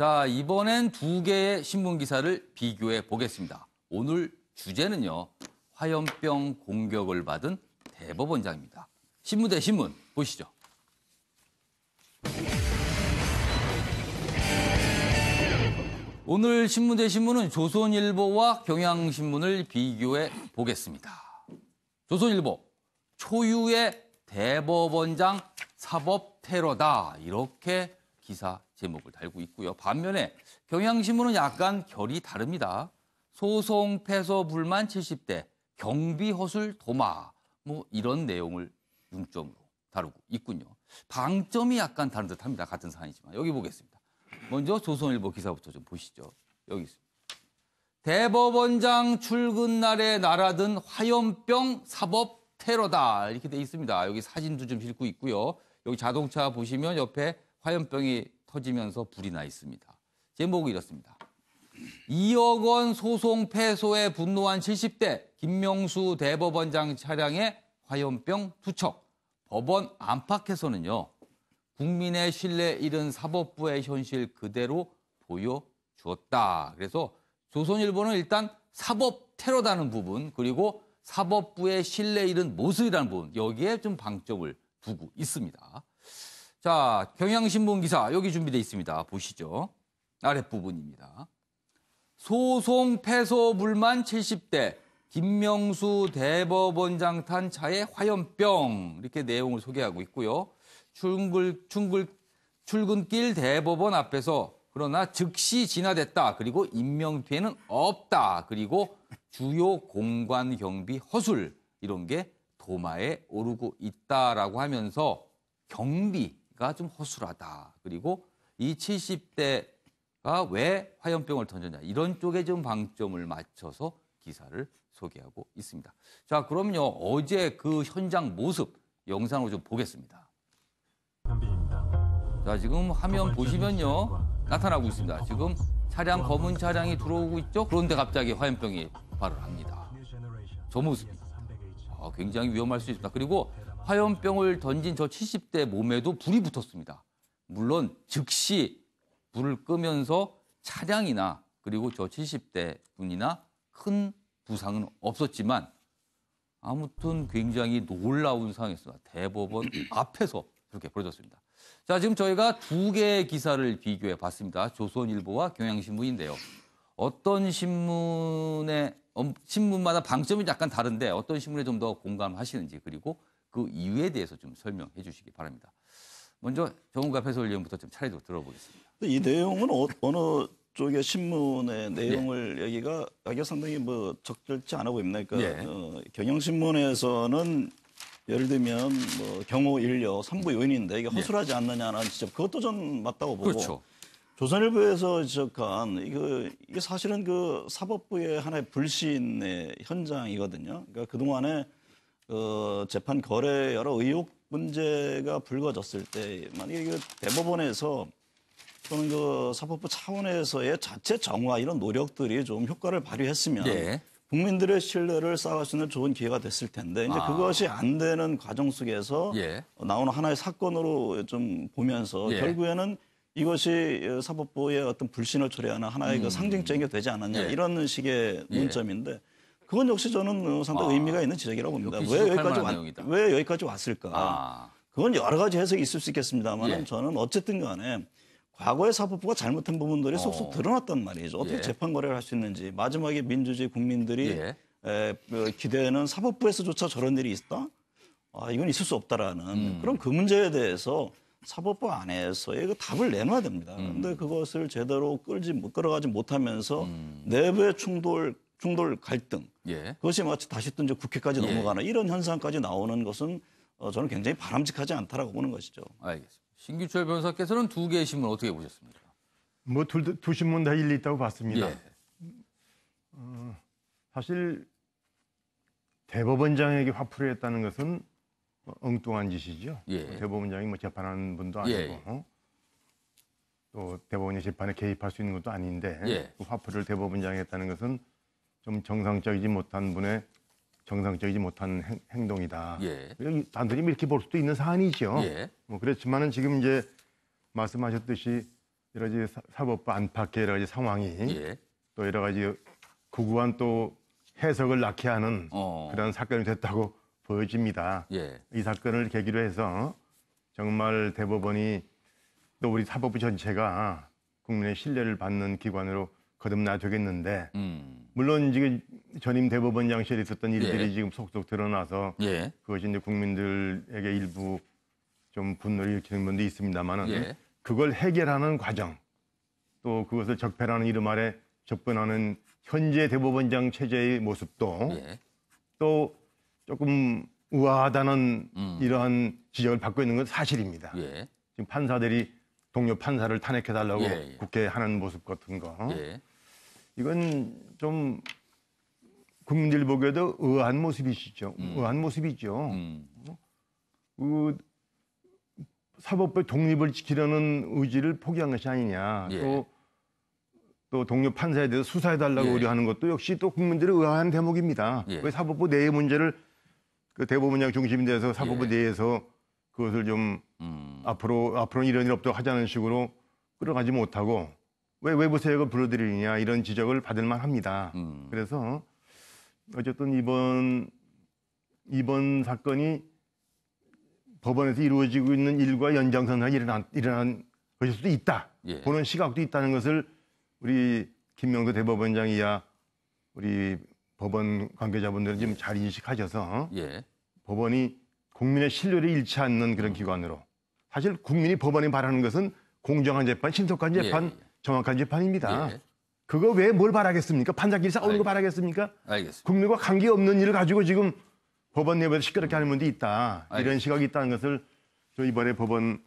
자, 이번엔 두 개의 신문 기사를 비교해 보겠습니다. 오늘 주제는요, 화염병 공격을 받은 대법원장입니다. 신문 대 신문 보시죠. 오늘 신문 대 신문은 조선일보와 경향신문을 비교해 보겠습니다. 조선일보, 초유의 대법원장 사법 테러다, 이렇게 기사 제목을 달고 있고요. 반면에 경향신문은 약간 결이 다릅니다. 소송 패소 불만 70대, 경비 허술 도마, 뭐 이런 내용을 중점으로 다루고 있군요. 방점이 약간 다른 듯합니다. 같은 사안이지만. 여기 보겠습니다. 먼저 조선일보 기사부터 좀 보시죠. 여기 있습니다. 대법원장 출근 날에 날아든 화염병 사법 테러다, 이렇게 돼 있습니다. 여기 사진도 좀 싣고 있고요. 여기 자동차 보시면 옆에 화염병이 터지면서 불이 나 있습니다. 제목이 이렇습니다. 2억 원 소송 패소에 분노한 70대 김명수 대법원장 차량에 화염병 투척. 법원 안팎에서는요, 국민의 신뢰 잃은 사법부의 현실 그대로 보여주었다. 그래서 조선일보는 일단 사법 테러다는 부분, 그리고 사법부의 신뢰 잃은 모습이라는 부분, 여기에 좀 방점을 두고 있습니다. 자, 경향신문 기사 여기 준비되어 있습니다. 보시죠. 아랫부분입니다. 소송 패소 불만 70대, 김명수 대법원장 탄 차에 화염병, 이렇게 내용을 소개하고 있고요. 출근길 대법원 앞에서 그러나 즉시 진화됐다. 그리고 인명피해는 없다. 그리고 주요 공관 경비 허술, 이런 게 도마에 오르고 있다라고 하면서 경비가 좀 허술하다. 그리고 이 70대가 왜 화염병을 던졌냐, 이런 쪽에 좀 방점을 맞춰서 기사를 소개하고 있습니다. 자, 그럼요, 어제 그 현장 모습 영상으로 좀 보겠습니다. 자, 지금 화면 보시면요, 나타나고 있습니다. 지금 차량, 검은 차량이 들어오고 있죠? 그런데 갑자기 화염병이 폭발을 합니다. 저 모습입니다. 굉장히 위험할 수 있습니다. 그리고 화염병을 던진 저 70대 몸에도 불이 붙었습니다. 물론 즉시 불을 끄면서 차량이나 그리고 저 70대 분이나 큰 부상은 없었지만 아무튼 굉장히 놀라운 상황이었습니다. 대법원 앞에서 그렇게 벌어졌습니다. 자, 지금 저희가 두 개의 기사를 비교해 봤습니다. 조선일보와 경향신문인데요. 어떤 신문마다 방점이 약간 다른데 어떤 신문에 좀 더 공감하시는지, 그리고 그 이유에 대해서 좀 설명해 주시기 바랍니다. 먼저 정우갑 해설위원부터 좀 차례로 들어보겠습니다. 이 내용은 어느 쪽의 신문의 내용을 여기가 상당히 뭐 적절치 않아 보입니다. 그러니까 경향신문에서는 예를 들면 뭐 경호 인력 3부 요인인데 이게 허술하지 않느냐는 지적, 그것도 좀 맞다고 보고. 그렇죠. 조선일보에서 지적한 이게 사실은 그 사법부의 하나의 불신의 현장이거든요. 그러니까 그동안에 재판 거래 여러 의혹 문제가 불거졌을 때 만약에 그 대법원에서 또는 그 사법부 차원에서의 자체 정화 이런 노력들이 좀 효과를 발휘했으면 국민들의 신뢰를 쌓을 수 있는 좋은 기회가 됐을 텐데 이제 그것이 안 되는 과정 속에서 나오는 하나의 사건으로 좀 보면서 결국에는 이것이 사법부의 어떤 불신을 초래하는 하나의 그 상징적인 게 되지 않았냐, 이런 식의 논점인데, 그건 역시 저는 상당히 의미가 있는 지적이라고 봅니다. 왜 여기까지 왔을까? 그건 여러 가지 해석이 있을 수 있겠습니다만 저는 어쨌든 간에 과거의 사법부가 잘못한 부분들이 쏙쏙 드러났단 말이죠. 어떻게 재판 거래를 할 수 있는지, 마지막에 민주주의 국민들이 기대하는 사법부에서조차 저런 일이 있다? 이건 있을 수 없다라는 그런 그 문제에 대해서 사법부 안에서의 그 답을 내놔야 됩니다. 그런데 그것을 제대로 끌어가지 못하면서 내부의 충돌 갈등, 그것이 마치 다시 또 이제 국회까지 넘어가는 이런 현상까지 나오는 것은 저는 굉장히 바람직하지 않다라고 보는 것이죠. 알겠습니다. 신규철 변호사께서는 두 개의 신문 어떻게 보셨습니까? 뭐 두 신문 다 일리 있다고 봤습니다. 사실 대법원장에게 화풀이 했다는 것은 엉뚱한 짓이죠. 대법원장이 뭐 재판하는 분도 아니고 또 대법원이 재판에 개입할 수 있는 것도 아닌데 그 화풀이를 대법원장이 했다는 것은 좀 정상적이지 못한 행동이다. 단순히 이렇게 볼 수도 있는 사안이죠. 뭐 그렇지만은 지금 이제 말씀하셨듯이 여러 가지 사법부 안팎의 여러 가지 상황이 또 여러 가지 극우한 또 해석을 낳게 하는 그런 사건이 됐다고 보여집니다. 이 사건을 계기로 해서 정말 대법원이 또 우리 사법부 전체가 국민의 신뢰를 받는 기관으로 거듭나야 되겠는데 물론 지금 전임 대법원장실에 있었던 일들이 지금 속속 드러나서 그것이 이제 국민들에게 일부 좀 분노를 일으키는 분도 있습니다만은 그걸 해결하는 과정 또 그것을 적폐라는 이름 아래 접근하는 현재 대법원장 체제의 모습도 또 조금 우아하다는 이러한 지적을 받고 있는 건 사실입니다. 지금 판사들이 동료 판사를 탄핵해달라고 국회에 하는 모습 같은 거. 이건 좀 국민들 보기에도 의아한 모습이시죠. 의아한 모습이죠. 그 사법부의 독립을 지키려는 의지를 포기한 것이 아니냐. 또 동료 판사에 대해서 수사해달라고 의뢰하는 것도 역시 또 국민들의 의아한 대목입니다. 왜 사법부 내의 문제를 그 대법원장 중심이 돼서 사법부 내에서 그것을 좀 앞으로 이런 일 없도록 하자는 식으로 끌어가지 못하고 왜 외부 세력을 불러들이느냐 이런 지적을 받을 만합니다. 그래서 어쨌든 이번 사건이 법원에서 이루어지고 있는 일과 연장선상에 일어난 것일 수도 있다. 보는 시각도 있다는 것을 우리 김명수 대법원장이야 우리 법원 관계자분들은 지금 잘 인식하셔서 법원이 국민의 신뢰를 잃지 않는 그런 기관으로 사실 국민이 법원이 바라는 것은 공정한 재판, 신속한 재판, 정확한 재판입니다. 그거 왜 뭘 바라겠습니까? 판사끼리 싸우는 거 바라겠습니까? 알겠습니다. 국민과 관계없는 일을 가지고 지금 법원 내부에서 시끄럽게 하는 분도 있다. 이런 시각이 있다는 것을 저 이번에 법원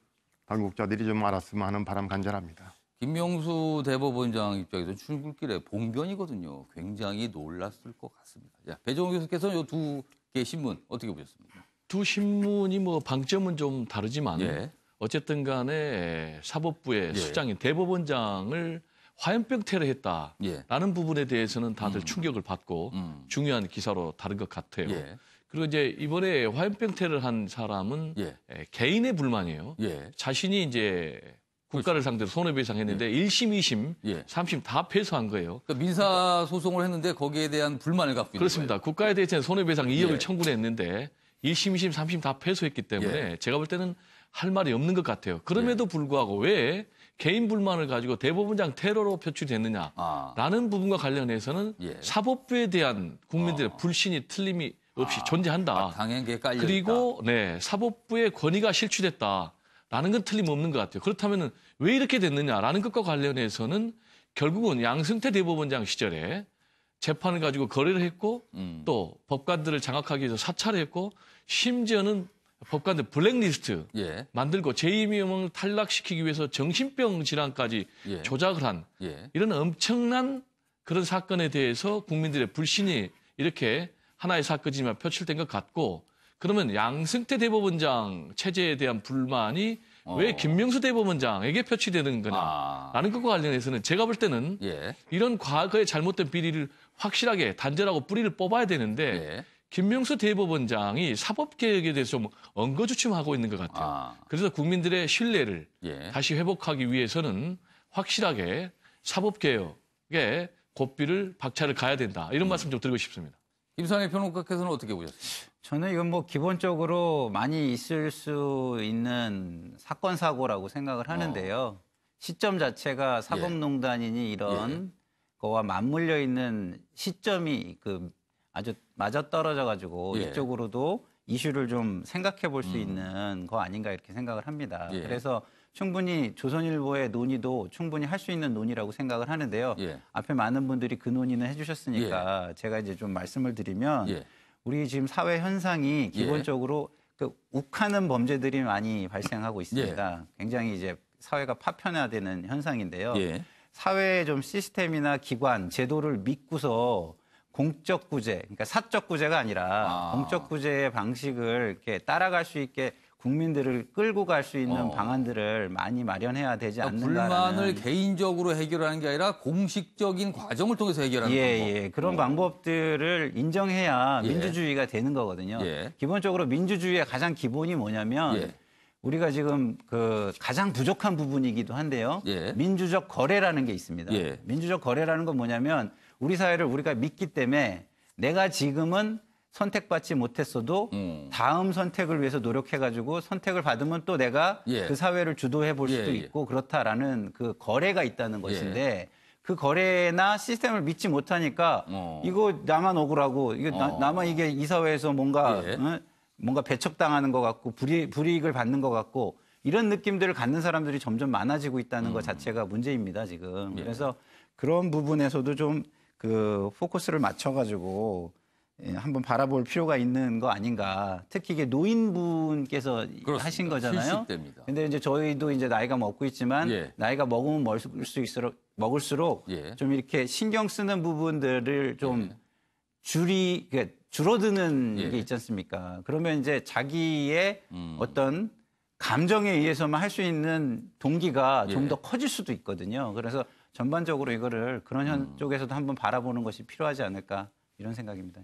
당국자들이 좀 알았으면 하는 바람 간절합니다. 김명수 대법원장 입장에서 출근길에 봉변이거든요. 굉장히 놀랐을 것 같습니다. 자, 배종호 교수께서는 이 두 개 신문 어떻게 보셨습니까? 두 신문이 뭐 방점은 좀 다르지만 어쨌든 간에 사법부의 수장인 대법원장을 화염병 테러했다라는 부분에 대해서는 다들 충격을 받고 중요한 기사로 다른 것 같아요. 그리고 이제 이번에 화염병 테러를 한 사람은 개인의 불만이에요. 자신이 이제 국가를 상대로 손해배상했는데 1심, 2심, 3심 다 패소한 거예요. 그러니까 민사 소송을 했는데 거기에 대한 불만을 갖고 있는 그렇습니다. 거예요. 국가에 대해서는 손해배상 2억을 청구를 했는데 1심, 2심, 3심 다 패소했기 때문에 제가 볼 때는 할 말이 없는 것 같아요. 그럼에도 불구하고 왜 개인 불만을 가지고 대법원장 테러로 표출됐느냐라는 부분과 관련해서는 사법부에 대한 국민들의 불신이 틀림이 없이 존재한다. 당연히 깔려 그리고 사법부의 권위가 실추됐다라는 건 틀림없는 것 같아요. 그렇다면 왜 이렇게 됐느냐라는 것과 관련해서는 결국은 양승태 대법원장 시절에 재판을 가지고 거래를 했고 또 법관들을 장악하기 위해서 사찰을 했고 심지어는 법관들 블랙리스트 만들고 제2명을 탈락시키기 위해서 정신병 질환까지 조작을 한 이런 엄청난 그런 사건에 대해서 국민들의 불신이 이렇게 하나의 사건이지만 표출된 것 같고 그러면 양승태 대법원장 체제에 대한 불만이 왜 김명수 대법원장에게 표출되는 거냐라는 것과 관련해서는 제가 볼 때는 이런 과거의 잘못된 비리를 확실하게 단절하고 뿌리를 뽑아야 되는데 김명수 대법원장이 사법개혁에 대해서 좀 엉거주춤하고 있는 것 같아요. 그래서 국민들의 신뢰를 다시 회복하기 위해서는 확실하게 사법개혁에 고삐를 박차를 가야 된다. 이런 말씀 좀 드리고 싶습니다. 김상일 평론가께서는 어떻게 보셨어요? 저는 이건 뭐 기본적으로 많이 있을 수 있는 사건 사고라고 생각을 하는데요. 시점 자체가 사법농단이니 이런 거와 맞물려 있는 시점이 아주 맞아떨어져 가지고 이쪽으로도 이슈를 좀 생각해 볼 수 있는 거 아닌가 이렇게 생각을 합니다. 그래서 충분히 조선일보의 논의도 충분히 할 수 있는 논의라고 생각을 하는데요. 앞에 많은 분들이 그 논의는 해주셨으니까 제가 이제 좀 말씀을 드리면 우리 지금 사회 현상이 기본적으로 욱하는 범죄들이 많이 발생하고 있습니다. 굉장히 이제 사회가 파편화되는 현상인데요. 사회의 좀 시스템이나 기관, 제도를 믿고서 공적 구제, 그러니까 사적 구제가 아니라 공적 구제의 방식을 이렇게 따라갈 수 있게 국민들을 끌고 갈 수 있는 방안들을 많이 마련해야 되지 않는가라는. 불만을 개인적으로 해결하는 게 아니라 공식적인 과정을 통해서 해결하는 방법. 그런 방법들을 인정해야 민주주의가 되는 거거든요. 기본적으로 민주주의의 가장 기본이 뭐냐면 우리가 지금 그 가장 부족한 부분이기도 한데요. 예. 민주적 거래라는 게 있습니다. 예. 민주적 거래라는 건 뭐냐면 우리 사회를 우리가 믿기 때문에 내가 지금은 선택받지 못했어도 다음 선택을 위해서 노력해가지고 선택을 받으면 또 내가 예. 그 사회를 주도해 볼 수도 예, 예. 있고 그렇다라는 그 거래가 있다는 것인데 그 거래나 시스템을 믿지 못하니까 이거 나만 억울하고 이거 나만 이게 이 사회에서 뭔가 예. 뭔가 배척당하는 것 같고 불이익을 받는 것 같고 이런 느낌들을 갖는 사람들이 점점 많아지고 있다는 것 자체가 문제입니다 지금. 그래서 그런 부분에서도 좀 그 포커스를 맞춰가지고 한번 바라볼 필요가 있는 거 아닌가. 특히 이게 노인분께서 그렇습니다. 하신 거잖아요. 실시됩니다. 근데 이제 저희도 이제 나이가 먹고 있지만 예. 나이가 먹으면 먹을수록 예. 좀 이렇게 신경 쓰는 부분들을 좀 줄어드는 예. 게 있지 않습니까? 그러면 이제 자기의 어떤 감정에 의해서만 할 수 있는 동기가 좀 더 커질 수도 있거든요. 그래서 전반적으로 이거를 그런 쪽에서도 한번 바라보는 것이 필요하지 않을까 이런 생각입니다.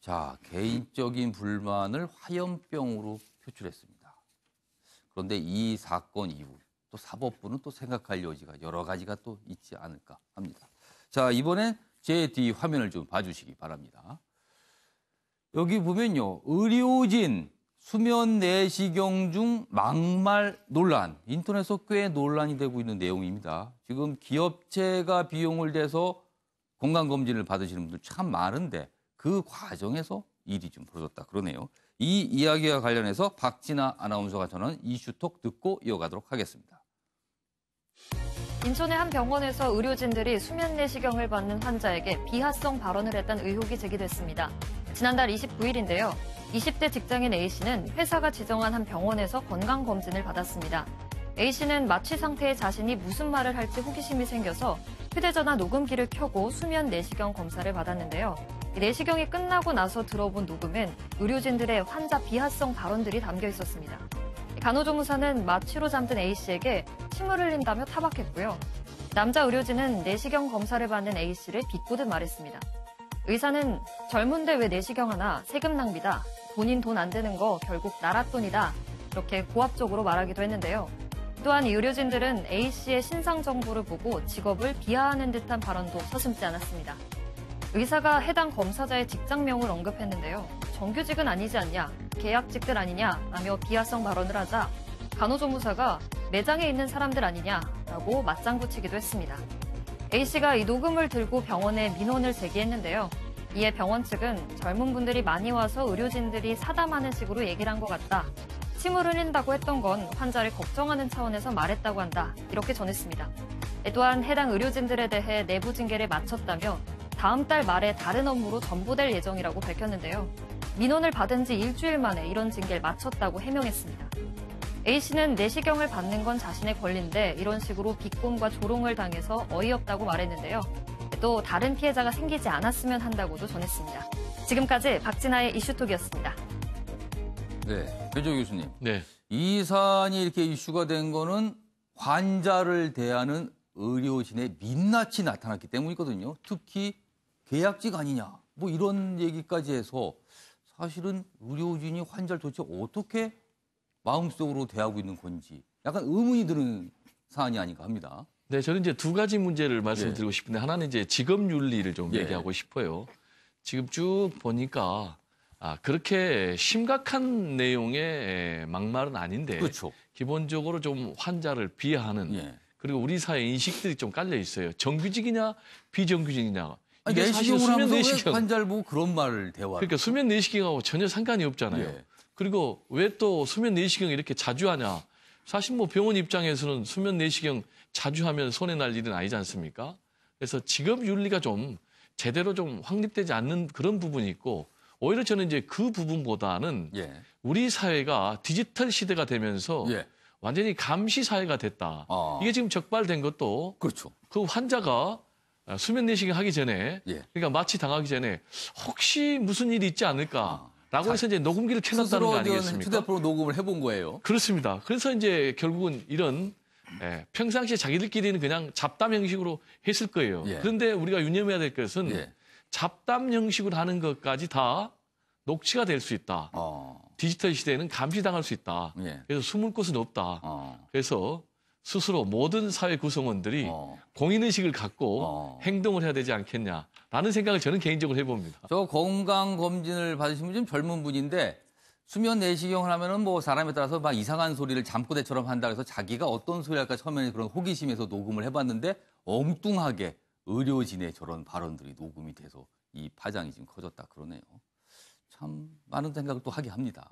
자, 개인적인 불만을 화염병으로 표출했습니다. 그런데 이 사건 이후 또 사법부는 또 생각할 여지가 여러 가지가 또 있지 않을까 합니다. 자, 이번엔 제 뒤 화면을 좀 봐주시기 바랍니다. 여기 보면요, 의료진 수면 내시경 중 막말 논란, 인터넷에서 꽤 논란이 되고 있는 내용입니다. 지금 기업체가 비용을 대서 건강검진을 받으시는 분들 참 많은데 그 과정에서 일이 좀 벌어졌다 그러네요. 이 이야기와 관련해서 박진아 아나운서가 전한 이슈톡 듣고 이어가도록 하겠습니다. 인천의 한 병원에서 의료진들이 수면 내시경을 받는 환자에게 비하성 발언을 했다는 의혹이 제기됐습니다. 지난달 29일인데요. 20대 직장인 A씨는 회사가 지정한 한 병원에서 건강검진을 받았습니다. A씨는 마취 상태의 자신이 무슨 말을 할지 호기심이 생겨서 휴대전화 녹음기를 켜고 수면 내시경 검사를 받았는데요. 내시경이 끝나고 나서 들어본 녹음엔 의료진들의 환자 비하성 발언들이 담겨 있었습니다. 간호조무사는 마취로 잠든 A씨에게 침을 흘린다며 타박했고요. 남자 의료진은 내시경 검사를 받는 A씨를 비꼬듯 말했습니다. 의사는 젊은데 왜 내시경 하나, 세금 낭비다, 본인 돈 안 되는 거 결국 나라 돈이다, 이렇게 고압적으로 말하기도 했는데요. 또한 이 의료진들은 A씨의 신상 정보를 보고 직업을 비하하는 듯한 발언도 서슴지 않았습니다. 의사가 해당 검사자의 직장명을 언급했는데요. 정규직은 아니지 않냐, 계약직들 아니냐 라며 비하성 발언을 하자 간호조무사가 매장에 있는 사람들 아니냐라고 맞장구치기도 했습니다. A씨가 이 녹음을 들고 병원에 민원을 제기했는데요. 이에 병원 측은 젊은 분들이 많이 와서 의료진들이 사담하는 식으로 얘기를 한 것 같다. 침을 흘린다고 했던 건 환자를 걱정하는 차원에서 말했다고 한다. 이렇게 전했습니다. 또한 해당 의료진들에 대해 내부 징계를 마쳤다며 다음 달 말에 다른 업무로 전보될 예정이라고 밝혔는데요. 민원을 받은 지 일주일 만에 이런 징계를 마쳤다고 해명했습니다. A씨는 내시경을 받는 건 자신의 권리인데 이런 식으로 비꼼과 조롱을 당해서 어이없다고 말했는데요. 또 다른 피해자가 생기지 않았으면 한다고도 전했습니다. 지금까지 박진아의 이슈톡이었습니다. 네, 배조 교수님. 네. 이 사안이 이렇게 이슈가 된 거는 환자를 대하는 의료진의 민낯이 나타났기 때문이거든요. 특히 계약직 아니냐, 뭐 이런 얘기까지 해서 사실은 의료진이 환자를 도대체 어떻게 마음속으로 대하고 있는 건지 약간 의문이 드는 사안이 아닌가 합니다. 네, 저는 이제 두 가지 문제를 말씀드리고 싶은데 하나는 이제 직업윤리를 좀 얘기하고 싶어요. 지금 쭉 보니까 그렇게 심각한 내용의 막말은 아닌데 그렇죠. 기본적으로 좀 환자를 비하하는 그리고 우리 사회 인식들이 좀 깔려 있어요. 정규직이냐 비정규직이냐. 이게 사실 수면 내시경 환자를 보고 그런 말을 대화. 그러니까 수면 내시경하고 전혀 상관이 없잖아요. 그리고 왜 또 수면 내시경 이렇게 자주 하냐. 사실 뭐 병원 입장에서는 수면 내시경 자주 하면 손해 날 일은 아니지 않습니까? 그래서 직업 윤리가 좀 제대로 좀 확립되지 않는 그런 부분이 있고 오히려 저는 이제 그 부분보다는 우리 사회가 디지털 시대가 되면서 완전히 감시 사회가 됐다. 이게 지금 적발된 것도 그렇죠. 그 환자가 수면 내시경 하기 전에 그러니까 마취 당하기 전에 혹시 무슨 일이 있지 않을까라고 해서 이제 녹음기를 켜놨다는 거 아니겠습니까? 휴대폰으로 녹음을 해본 거예요. 그렇습니다. 그래서 이제 결국은 이런 평상시에 자기들끼리는 그냥 잡담 형식으로 했을 거예요. 그런데 우리가 유념해야 될 것은 잡담 형식으로 하는 것까지 다 녹취가 될 수 있다. 디지털 시대에는 감시당할 수 있다. 예. 그래서 숨을 곳은 없다. 그래서 스스로 모든 사회 구성원들이 공인의식을 갖고 행동을 해야 되지 않겠냐라는 생각을 저는 개인적으로 해봅니다. 저 건강검진을 받으신 분 좀 젊은 분인데 수면 내시경을 하면은 뭐 사람에 따라서 막 이상한 소리를 잠꼬대처럼 한다 그래서 자기가 어떤 소리 할까 처음에는 그런 호기심에서 녹음을 해봤는데 엉뚱하게 의료진의 저런 발언들이 녹음이 돼서 이 파장이 지금 커졌다 그러네요. 참 많은 생각을 또 하게 합니다.